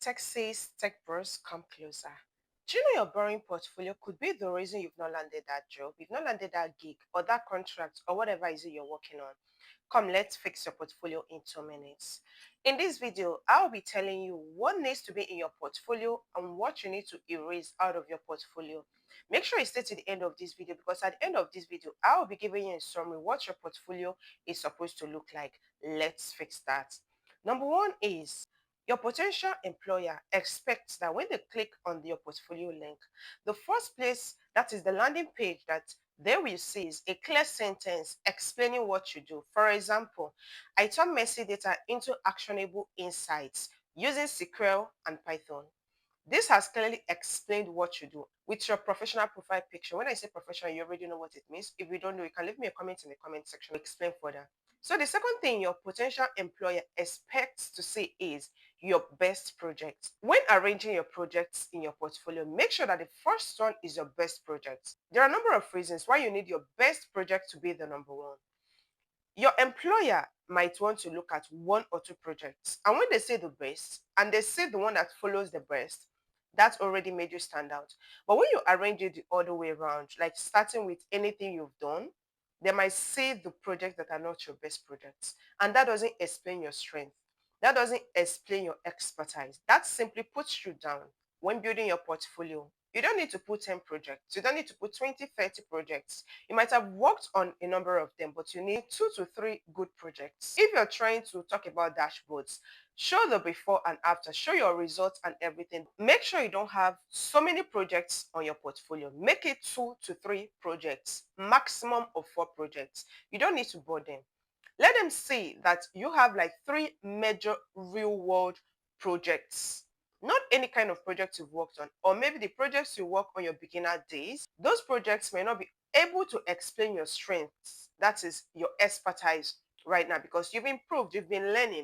Tech says tech bros come closer. Do you know your boring portfolio could be the reason you've not landed that job, you've not landed that gig or that contract or whatever it is you're working on? Come, let's fix your portfolio in 2 minutes. In this video, I'll be telling you what needs to be in your portfolio and what you need to erase out of your portfolio. Make sure you stay to the end of this video because at the end of this video, I'll be giving you a summary what your portfolio is supposed to look like. Let's fix that. Number one is your potential employer expects that when they click on your portfolio link, the first place, that is the landing page, that they will see is a clear sentence explaining what you do. For example, I turn messy data into actionable insights using SQL and Python. This has clearly explained what you do with your professional profile picture. When I say professional, you already know what it means. If you don't know, you can leave me a comment in the comment section to explain further. So the second thing your potential employer expects to see is your best project. When arranging your projects in your portfolio, make sure that the first one is your best project. There are a number of reasons why you need your best project to be the number one. Your employer might want to look at one or two projects. And when they say the best and they say the one that follows the best, that's already made you stand out. But when you arrange it the other way around, like starting with anything you've done, they might say the projects that are not your best projects. And that doesn't explain your strength. That doesn't explain your expertise. That simply puts you down when building your portfolio. You don't need to put 10 projects. You don't need to put 20, 30 projects. You might have worked on a number of them, but you need 2 to 3 good projects. If you're trying to talk about dashboards, show the before and after, show your results and everything. Make sure you don't have so many projects on your portfolio. Make it 2 to 3 projects, maximum of 4 projects. You don't need to bore them. Let them see that you have like 3 major real world projects, not any kind of project you've worked on, or maybe the projects you work on your beginner days. Those projects may not be able to explain your strengths, that is your expertise right now, because you've improved, you've been learning.